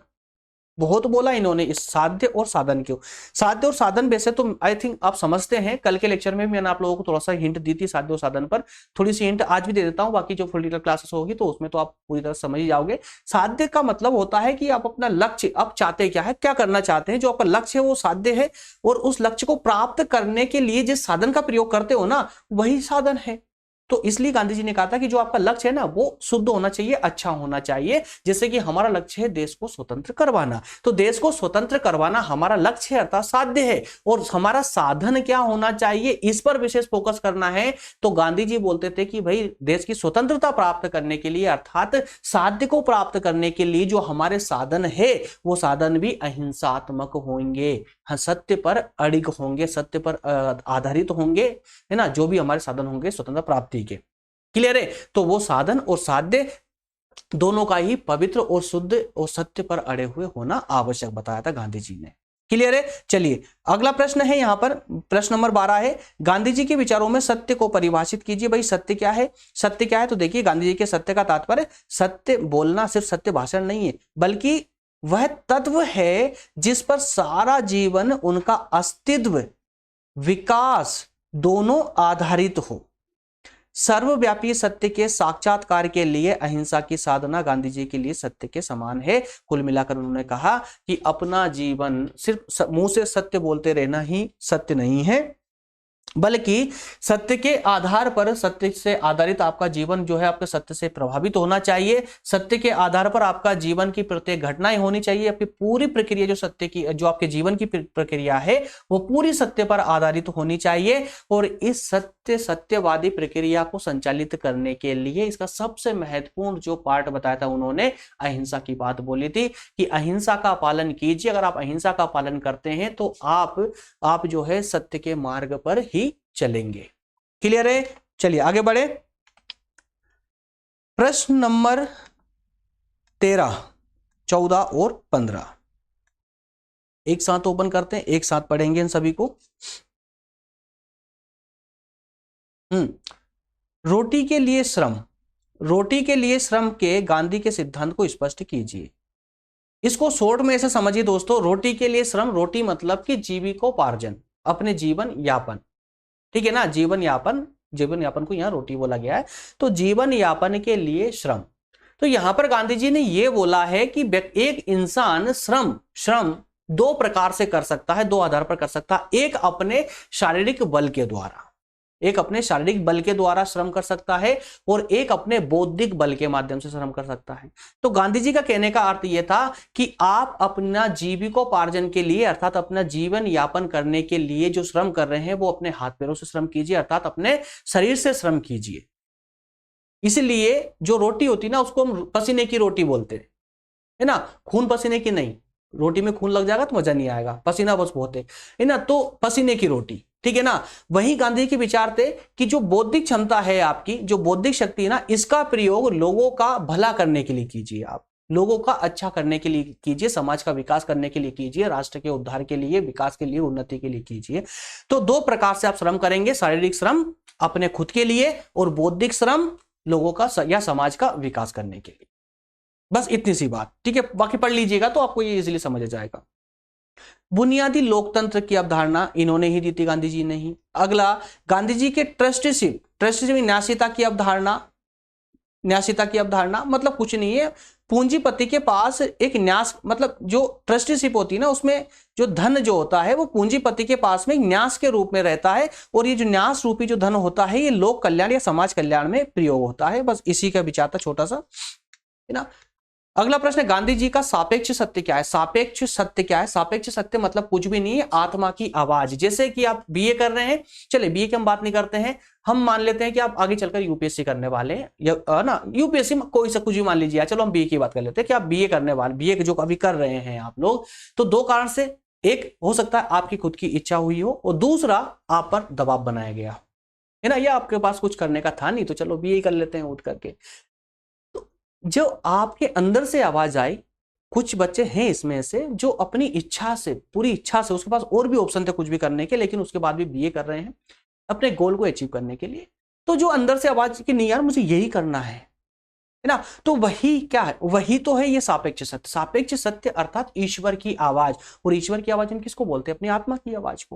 बहुत बोला इन्होंने इस साध्य और साधन क्यों। साध्य और साधन वैसे तो आई थिंक आप समझते हैं, कल के लेक्चर में मैंने आप लोगों को थोड़ा सा हिंट दी थी साध्य और साधन पर, थोड़ी सी हिंट आज भी दे देता हूं, बाकी जो फुल डिटेल क्लासेस होगी तो उसमें तो आप पूरी तरह समझ ही जाओगे। साध्य का मतलब होता है कि आप अपना लक्ष्य, आप चाहते क्या है, क्या करना चाहते हैं, जो आपका लक्ष्य है वो साध्य है, और उस लक्ष्य को प्राप्त करने के लिए जिस साधन का प्रयोग करते हो ना, वही साधन है। तो इसलिए गांधी जी ने कहा था कि जो आपका लक्ष्य है ना वो शुद्ध होना चाहिए, अच्छा होना चाहिए। जैसे कि हमारा लक्ष्य है देश को स्वतंत्र करवाना, तो देश को स्वतंत्र करवाना हमारा लक्ष्य है अर्थात साध्य है, और हमारा साधन क्या होना चाहिए इस पर विशेष फोकस करना है। तो गांधी जी बोलते थे कि भाई देश की स्वतंत्रता प्राप्त करने के लिए अर्थात साध्य को प्राप्त करने के लिए जो हमारे साधन है वो साधन भी अहिंसात्मक होंगे, सत्य पर अड़िग होंगे, सत्य पर आधारित होंगे, है ना, जो भी हमारे साधन होंगे स्वतंत्रता प्राप्ति के। क्लियर है। तो वो साधन और साध्य दोनों का ही पवित्र और शुद्ध और सत्य पर अड़े हुए होना आवश्यक बताया था गांधी जी ने। क्लियर है। चलिए अगला प्रश्न है, यहां पर प्रश्न नंबर 12 है, गांधी जी के विचारों में सत्य को परिभाषित कीजिए। भाई सत्य क्या है? सत्य क्या है? तो देखिए गांधी जी के सत्य का तात्पर्य सत्य बोलना सिर्फ सत्य भाषण नहीं है, बल्कि वह तत्व है जिस पर सारा जीवन, उनका अस्तित्व, विकास दोनों आधारित हो। सर्वव्यापी सत्य के साक्षात्कार के लिए अहिंसा की साधना गांधी जी के लिए सत्य के समान है। कुल मिलाकर उन्होंने कहा कि अपना जीवन सिर्फ मुंह से सत्य बोलते रहना ही सत्य नहीं है, बल्कि सत्य के आधार पर, सत्य से आधारित आपका जीवन जो है आपके सत्य से प्रभावित होना चाहिए। सत्य के आधार पर आपका जीवन की प्रत्येक घटनाएं होनी चाहिए। आपकी पूरी प्रक्रिया जो सत्य की, जो आपके जीवन की प्रक्रिया है वो पूरी सत्य पर आधारित होनी चाहिए। और इस सत्यवादी प्रक्रिया को संचालित करने के लिए इसका सबसे महत्वपूर्ण जो पार्ट बताया था उन्होंने, अहिंसा की बात बोली थी कि अहिंसा का पालन कीजिए। अगर आप अहिंसा का पालन करते हैं तो आप जो है सत्य के मार्ग पर ही चलेंगे। क्लियर है? चलिए आगे बढ़े। प्रश्न नंबर 13, 14 और 15 एक साथ ओपन करते हैं, एक साथ पढ़ेंगे इन सभी को। रोटी के लिए श्रम, रोटी के लिए श्रम के गांधी के सिद्धांत को स्पष्ट कीजिए। इसको शॉर्ट में ऐसे समझिए दोस्तों, रोटी के लिए श्रम, रोटी मतलब कि जीविकोपार्जन, अपने जीवन यापन, ठीक है ना, जीवन यापन को यहां रोटी बोला गया है। तो जीवन यापन के लिए श्रम, तो यहां पर गांधी जी ने यह बोला है कि एक इंसान श्रम दो प्रकार से कर सकता है, दो आधार पर कर सकता है। एक अपने शारीरिक बल के द्वारा, एक अपने शारीरिक बल के द्वारा श्रम कर सकता है, और एक अपने बौद्धिक बल के माध्यम से श्रम कर सकता है। तो गांधी जी का कहने का अर्थ यह था कि आप अपना जीविकोपार्जन के लिए, अर्थात अपना जीवन यापन करने के लिए जो श्रम कर रहे हैं वो अपने हाथ पैरों से श्रम कीजिए, अर्थात अपने शरीर से श्रम कीजिए। इसलिए जो रोटी होती ना उसको हम पसीने की रोटी बोलते हैं, है ना, खून पसीने की नहीं। रोटी में खून लग जाएगा तो मजा नहीं आएगा, पसीना बस बहुत है ना, तो पसीने की रोटी, ठीक है ना। वही गांधी के विचार थे कि जो बौद्धिक क्षमता है आपकी, जो बौद्धिक शक्ति है ना, इसका प्रयोग लोगों का भला करने के लिए कीजिए। आप लोगों का अच्छा करने के लिए कीजिए, समाज का विकास करने के लिए कीजिए, राष्ट्र के उद्धार के लिए, विकास के लिए, उन्नति के लिए कीजिए। तो दो प्रकार से आप श्रम करेंगे, शारीरिक श्रम अपने खुद के लिए और बौद्धिक श्रम लोगों का या समाज का विकास करने के लिए। बस इतनी सी बात, ठीक है। बाकी पढ़ लीजिएगा तो आपको ये इजीली समझ जाएगा। बुनियादी लोकतंत्र की अवधारणा इन्होंने ही दी थी, गांधी जी ने ही। अगला, गांधी जी के ट्रस्टीशिप न्यासीता की अवधारणा। न्यासीता की अवधारणा मतलब कुछ नहीं है, पूंजीपति के पास एक न्यास, मतलब जो ट्रस्टीशिप होती है ना, उसमें जो धन जो होता है वो पूंजीपति के पास में एक न्यास के रूप में रहता है, और ये जो न्यास रूपी जो धन होता है ये लोक कल्याण या समाज कल्याण में प्रयोग होता है। बस इसी का विचार था छोटा सा, है ना। अगला प्रश्न है, गांधी जी का सापेक्ष सत्य क्या है? सापेक्ष सत्य क्या है? सापेक्ष सत्य मतलब कुछ भी नहीं है, आत्मा की आवाज। जैसे कि आप बीए कर रहे हैं, चले बीए की हम बात नहीं करते हैं, हम मान लेते हैं कि आप आगे चलकर यूपीएससी करने वाले हैं, या ना यूपीएससी में कोई सा कुछ भी मान लीजिए, चलो हम बीए की बात कर लेते हैं कि आप बीए करने वाले, बीए जो अभी कर रहे हैं आप लोग, तो दो कारण से, एक हो सकता है आपकी खुद की इच्छा हुई हो, और दूसरा आप पर दबाव बनाया गया, है ना, या आपके पास कुछ करने का था नहीं तो चलो बीए कर लेते हैं उठ करके। जो आपके अंदर से आवाज आई, कुछ बच्चे हैं इसमें से जो अपनी इच्छा से, पूरी इच्छा से, उसके पास और भी ऑप्शन थे कुछ भी करने के, लेकिन उसके बाद भी बीए कर रहे हैं अपने गोल को अचीव करने के लिए। तो जो अंदर से आवाज की नहीं यार मुझे यही करना है ना, तो वही क्या है, वही तो है ये सापेक्ष सत्य। सापेक्ष सत्य अर्थात ईश्वर की आवाज, और ईश्वर की आवाज हम किसको बोलते हैं? अपनी आत्मा की आवाज को,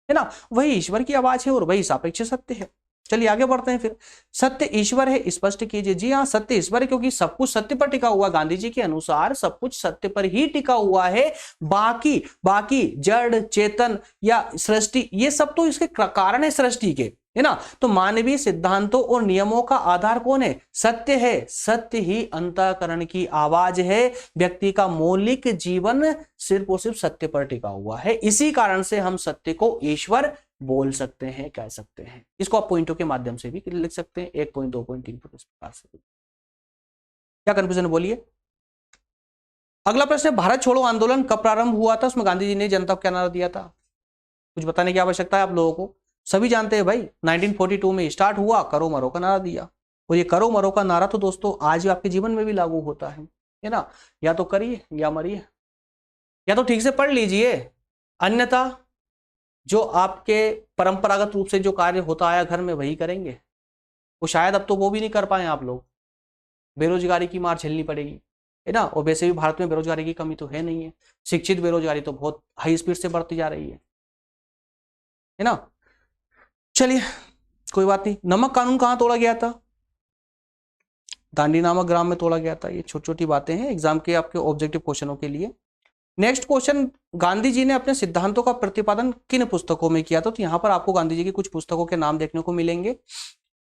है ना। वही ईश्वर की आवाज है और वही सापेक्ष सत्य है। चलिए आगे बढ़ते हैं फिर। सत्य ईश्वर है, स्पष्ट कीजिए। जी हाँ, सत्य ईश्वर है, क्योंकि सब कुछ सत्य पर टिका हुआ। गांधी जी के अनुसार सब कुछ सत्य पर ही टिका हुआ है। बाकी जड़ चेतन या सृष्टि, ये सब तो इसके कारण है सृष्टि के, है ना। तो मानवीय सिद्धांतों और नियमों का आधार कौन है? सत्य है। सत्य ही अंतःकरण की आवाज है। व्यक्ति का मौलिक जीवन सिर्फ और सिर्फ सत्य पर टिका हुआ है। इसी कारण से हम सत्य को ईश्वर बोल सकते हैं, कह सकते हैं। इसको आप पॉइंटों के माध्यम से भी लिख सकते हैं, 1 पॉइंट 2 पॉइंट 3 पॉइंट, इस प्रकार से। क्या कंफ्यूजन बोलिए। अगला प्रश्न है, भारत छोड़ो आंदोलन कब प्रारंभ हुआ था? उसमें गांधी जी ने जनता को क्या नारा दिया था? कुछ बताने की आवश्यकता है आप लोगों को, सभी जानते हैं भाई। 1942 में स्टार्ट हुआ, करो मरो का नारा दिया। और ये करो मरो का नारा तो दोस्तों आज आपके जीवन में भी लागू होता है ना। या तो करिए या मरिए, या तो ठीक से पढ़ लीजिए, अन्यथा जो आपके परंपरागत रूप से जो कार्य होता आया घर में वही करेंगे। वो शायद अब तो वो भी नहीं कर पाए आप लोग, बेरोजगारी की मार झेलनी पड़ेगी, है ना। और वैसे भी भारत में बेरोजगारी की कमी तो है नहीं है, शिक्षित बेरोजगारी तो बहुत हाई स्पीड से बढ़ती जा रही है ना। चलिए कोई बात नहीं। नमक कानून कहां तोड़ा गया था? दांडी नामक ग्राम में तोड़ा गया था। ये छोटी छोटी बातें हैं एग्जाम के आपके ऑब्जेक्टिव क्वेश्चनों के लिए। नेक्स्ट क्वेश्चन, गांधी जी ने अपने सिद्धांतों का प्रतिपादन किन पुस्तकों में किया था? तो यहाँ पर आपको गांधी जी की कुछ पुस्तकों के नाम देखने को मिलेंगे।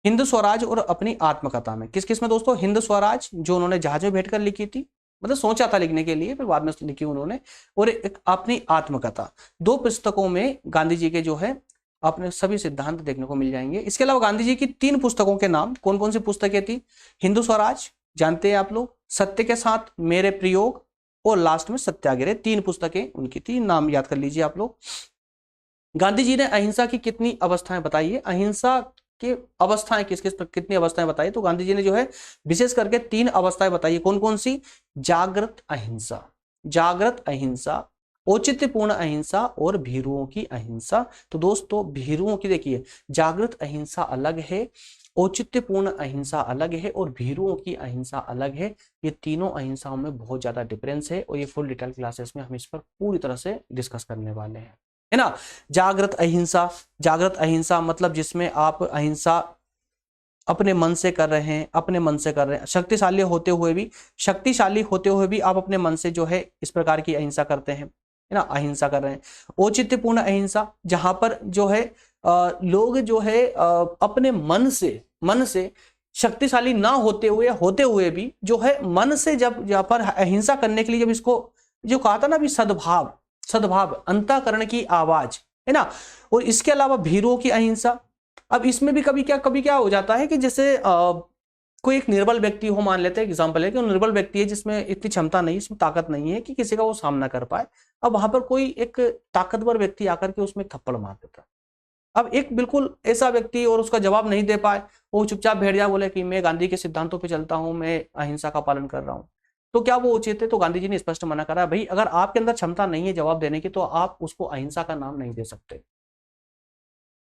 हिंद स्वराज और अपनी आत्मकथा में। किस किस में दोस्तों? हिंद स्वराज जो उन्होंने जहाज में बैठकर लिखी थी, मतलब सोचा था लिखने के लिए, फिर बाद में लिखी उन्होंने, और एक अपनी आत्मकथा। दो पुस्तकों में गांधी जी के जो है अपने सभी सिद्धांत देखने को मिल जाएंगे। इसके अलावा गांधी जी की 3 पुस्तकों के नाम, कौन कौन सी पुस्तकें थी? हिंदू स्वराज जानते हैं आप लोग, सत्य के साथ मेरे प्रयोग, और लास्ट में सत्याग्रह। 3 पुस्तकें उनकी थी, नाम याद कर लीजिए आप लोग। गांधी जी ने अहिंसा की कितनी अवस्थाएं बताई है? अहिंसा के अवस्थाएं किस किस कितनी अवस्थाएं बताई? तो गांधी जी ने जो है विशेष करके 3 अवस्थाएं बताई है। कौन कौन सी? जागृत अहिंसा, जागृत अहिंसा, औचित्यपूर्ण अहिंसा और भीरुओं की अहिंसा। तो दोस्तों भीरुओं की देखिए, जागृत अहिंसा अलग है, औचित्यपूर्ण अहिंसा अलग है, और भीरुओं की अहिंसा अलग है। ये तीनों अहिंसाओं में बहुत ज्यादा डिफरेंस है, और ये फुल डिटेल क्लासेस में हम इस पर पूरी तरह से डिस्कस करने वाले हैं, है ना। जागृत अहिंसा, जागृत अहिंसा मतलब जिसमें आप अहिंसा अपने मन से कर रहे हैं, अपने मन से कर रहे हैं, शक्तिशाली होते हुए भी आप अपने मन से जो है इस प्रकार की अहिंसा करते हैं, है ना, अहिंसा कर रहे हैं। औचित्यपूर्ण अहिंसा, जहां पर जो है लोग जो है अपने मन से शक्तिशाली ना होते हुए भी जो है मन से जब यहाँ पर अहिंसा करने के लिए, जब इसको जो कहा था ना अभी, सद्भाव अंतःकरण की आवाज, है ना। और इसके अलावा भीरुओं की अहिंसा। अब इसमें भी कभी क्या हो जाता है कि जैसे कोई एक निर्बल व्यक्ति हो, मान लेते हैं एग्जांपल है कि निर्बल व्यक्ति है जिसमें इतनी क्षमता नहीं, इसमें ताकत नहीं है कि किसी का वो सामना कर पाए। अब वहां पर कोई एक ताकतवर व्यक्ति आकर के उसमें थप्पड़ मार देता है। अब एक बिल्कुल ऐसा व्यक्ति और उसका जवाब नहीं दे पाए, वो चुपचाप बैठ जाए, बोले कि मैं गांधी के सिद्धांतों पर चलता हूं, मैं अहिंसा का पालन कर रहा हूं, तो क्या वो उचित है? तो गांधी जी ने स्पष्ट मना करा, भाई अगर आपके अंदर क्षमता नहीं है जवाब देने की, तो आप उसको अहिंसा का नाम नहीं दे सकते।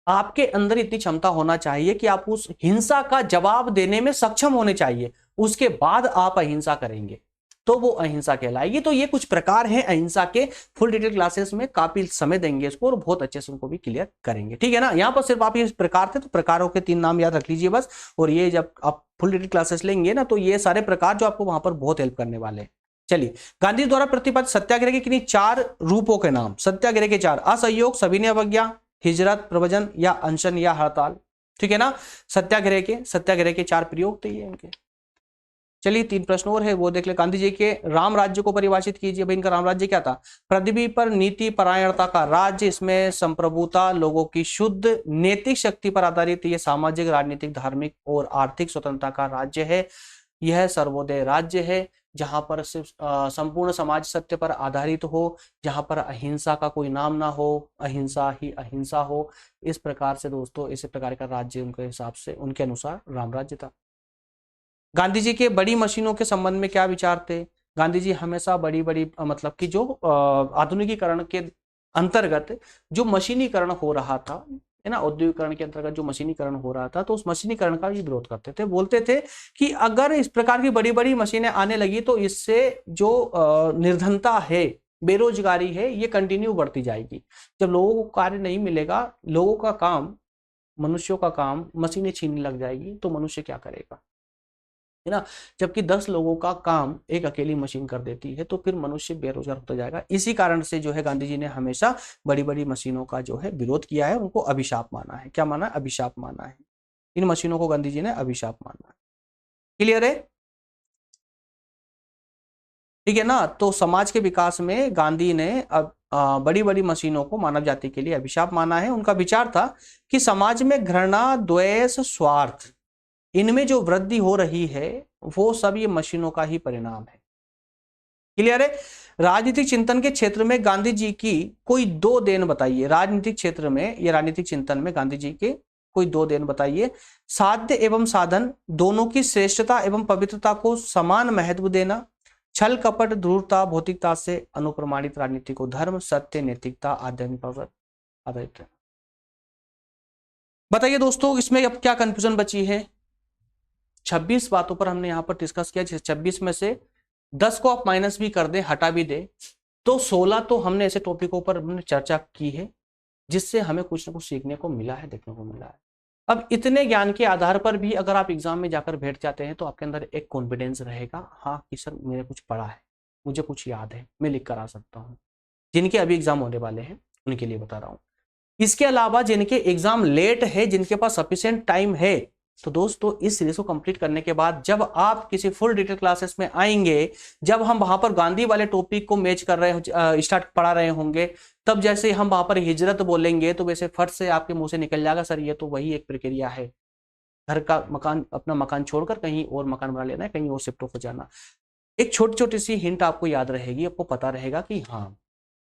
आपके अंदर इतनी क्षमता होना चाहिए कि आप उस हिंसा का जवाब देने में सक्षम होने चाहिए, उसके बाद आप अहिंसा करेंगे तो वो अहिंसा कहलाएगी। तो ये कुछ प्रकार हैं अहिंसा के, फुल डिटेल क्लासेस में काफी समय देंगे इसको और बहुत अच्छे से उनको भी क्लियर करेंगे, ठीक है ना। यहां पर सिर्फ आप ये प्रकार थे तो प्रकारों के 3 नाम याद रख लीजिए बस, और ये जब आप फुल डिटेल क्लासेस लेंगे ना तो ये सारे प्रकार जो आपको वहां पर बहुत हेल्प करने वाले हैं। चलिए, गांधी द्वारा प्रतिपादित सत्याग्रह के किन्हीं 4 रूपों के नाम। सत्याग्रह के 4: असहयोग, सविनय अवज्ञा, हिजरत, प्रवचन या अनशन या हड़ताल, ठीक है ना। सत्याग्रह के 4 प्रयोग थे ये इनके। चलिए 3 प्रश्न और है वो देख ले। गांधी जी के राम राज्य को परिभाषित कीजिए। भाई इनका राम राज्य क्या था? पृथ्वी पर नीति परायणता का राज्य, इसमें संप्रभुता, लोगों की शुद्ध नैतिक शक्ति पर आधारित ये सामाजिक, राजनीतिक, धार्मिक और आर्थिक स्वतंत्रता का राज्य है। यह सर्वोदय राज्य है जहां पर सिर्फ संपूर्ण समाज सत्य पर आधारित हो, जहां पर अहिंसा का कोई नाम ना हो, अहिंसा ही अहिंसा हो। इस प्रकार से दोस्तों इस प्रकार का राज्य उनके हिसाब से, उनके अनुसार राम राज्य था। गांधी जी के बड़ी मशीनों के संबंध में क्या विचार थे? गांधी जी हमेशा बड़ी मतलब कि जो आधुनिकीकरण के अंतर्गत जो मशीनीकरण हो रहा था, है ना, औद्योगिकरण के अंतर्गत जो मशीनीकरण हो रहा था, तो उस मशीनीकरण का भी विरोध करते थे। बोलते थे कि अगर इस प्रकार की बड़ी बड़ी मशीनें आने लगी तो इससे जो निर्धनता है, बेरोजगारी है, ये कंटिन्यू बढ़ती जाएगी। जब लोगों को कार्य नहीं मिलेगा, लोगों का काम, मनुष्यों का काम मशीनें छीनने लग जाएगी, तो मनुष्य क्या करेगा, है ना। जबकि 10 लोगों का काम एक अकेली मशीन कर देती है, तो फिर मनुष्य बेरोजगार होता जाएगा। इसी कारण से जो है गांधी जी ने हमेशा बड़ी बड़ी मशीनों का जो है विरोध किया है, उनको अभिशाप माना है। क्या माना है? अभिशाप माना है। इन मशीनों को गांधी जी ने अभिशाप माना है। क्लियर है? ठीक है ना। तो समाज के विकास में गांधी ने अब बड़ी बड़ी मशीनों को मानव जाति के लिए अभिशाप माना है। उनका विचार था कि समाज में घृणा, द्वेष, स्वार्थ, इनमें जो वृद्धि हो रही है वो सब ये मशीनों का ही परिणाम है। क्लियर है? राजनीतिक चिंतन के क्षेत्र में गांधी जी की कोई 2 देन बताइए। राजनीतिक क्षेत्र में या राजनीतिक चिंतन में गांधी जी के कोई 2 देन बताइए। साध्य एवं साधन दोनों की श्रेष्ठता एवं पवित्रता को समान महत्व देना, छल कपट, ध्रुवता, भौतिकता से अनुप्रमाणित राजनीति को धर्म, सत्य, नैतिकता, आध्यात्मिक पर आधारित। बताइए दोस्तों इसमें अब क्या कंफ्यूजन बची है? 26 बातों पर हमने यहां पर डिस्कस किया। 26 में से 10 को आप माइनस भी कर दें, हटा भी दें, तो 16 तो हमने ऐसे टॉपिकों पर हमने चर्चा की है जिससे हमें कुछ ना कुछ सीखने को मिला है, देखने को मिला है। अब इतने ज्ञान के आधार पर भी अगर आप एग्जाम में जाकर बैठ जाते हैं तो आपके अंदर एक कॉन्फिडेंस रहेगा, हाँ कि सर मेरे कुछ पढ़ा है, मुझे कुछ याद है, मैं लिख कर आ सकता हूँ। जिनके अभी एग्जाम होने वाले हैं उनके लिए बता रहा हूँ। इसके अलावा जिनके एग्जाम लेट है, जिनके पास सफिशिएंट टाइम है, तो दोस्तों इस सीरीज को कंप्लीट करने के बाद जब आप किसी फुल डिटेल क्लासेस में आएंगे, जब हम वहां पर गांधी वाले टॉपिक को मैच कर रहे स्टार्ट पढ़ा रहे होंगे, तब जैसे हम वहां पर हिजरत बोलेंगे तो वैसे फट से आपके मुंह से निकल जाएगा, सर ये तो वही एक प्रक्रिया है, घर का मकान, अपना मकान छोड़कर कहीं और मकान बना लेना है, कहीं और शिफ्ट हो जाना। एक छोटी छोटी सी हिंट आपको याद रहेगी, आपको पता रहेगा कि हाँ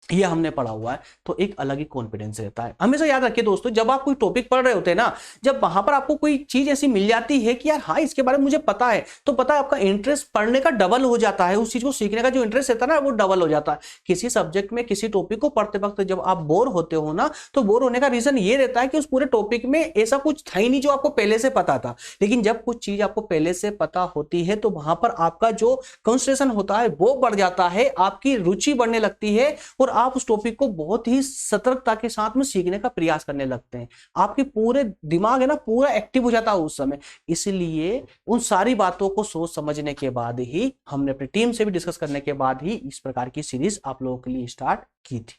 ये हमने पढ़ा हुआ है, तो एक अलग ही कॉन्फिडेंस रहता है। हमेशा याद रखिए दोस्तों, जब आप कोई टॉपिक पढ़ रहे होते हैं ना, जब वहां पर आपको कोई चीज ऐसी मिल जाती है कि यार हाँ इसके बारे में मुझे पता है, तो पता है आपका इंटरेस्ट पढ़ने का डबल हो जाता है, उस चीज को सीखने का जो इंटरेस्ट रहता है ना वो डबल हो जाता है। किसी सब्जेक्ट में किसी टॉपिक को पढ़ते वक्त जब आप बोर होते हो ना, तो बोर होने का रीजन ये रहता है कि उस पूरे टॉपिक में ऐसा कुछ था ही नहीं जो आपको पहले से पता था। लेकिन जब कुछ चीज आपको पहले से पता होती है तो वहां पर आपका जो कंसंट्रेशन होता है वो बढ़ जाता है, आपकी रुचि बढ़ने लगती है और आप उस टॉपिक को बहुत ही सतर्कता के साथ में सीखने का प्रयास करने लगते हैं। आपके पूरे दिमाग है ना पूरा एक्टिव हो जाता है उस समय। इसलिए उन सारी बातों को सोच समझने के बाद ही, हमने अपनी टीम से भी डिस्कस करने के बाद ही इस प्रकार की सीरीज आप लोगों के लिए स्टार्ट की थी,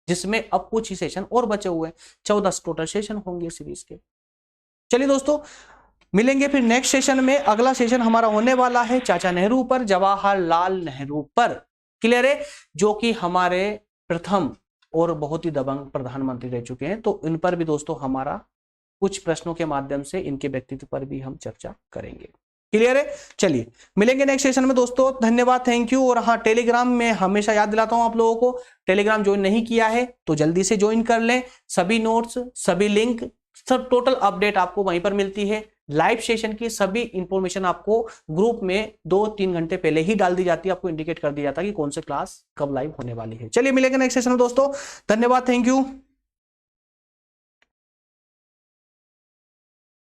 जिसमें अब कुछ ही सेशन और बचे हुए हैं, 14 टोटल सेशन होंगे सीरीज के। चलिए दोस्तों, मिलेंगे फिर नेक्स्ट सेशन में। अगला सेशन हमारा होने वाला है चाचा नेहरू पर, जवाहरलाल नेहरू पर, क्लियर है, जो कि हमारे प्रथम और बहुत ही दबंग प्रधानमंत्री रह चुके हैं। तो इन पर भी दोस्तों हमारा कुछ प्रश्नों के माध्यम से इनके व्यक्तित्व पर भी हम चर्चा करेंगे, क्लियर है। चलिए मिलेंगे नेक्स्ट सेशन में दोस्तों, धन्यवाद, थैंक यू। और हाँ, टेलीग्राम में हमेशा याद दिलाता हूं आप लोगों को, टेलीग्राम ज्वाइन नहीं किया है तो जल्दी से ज्वाइन कर लें। सभी नोट्स, सभी लिंक, सब टोटल अपडेट आपको वहीं पर मिलती है। लाइव सेशन की सभी इंफॉर्मेशन आपको ग्रुप में 2-3 घंटे पहले ही डाल दी जाती है, आपको इंडिकेट कर दिया जाता है कि कौन से क्लास कब लाइव होने वाली है। चलिए मिलेंगे नेक्स्ट सेशन में दोस्तों, धन्यवाद, थैंक यू।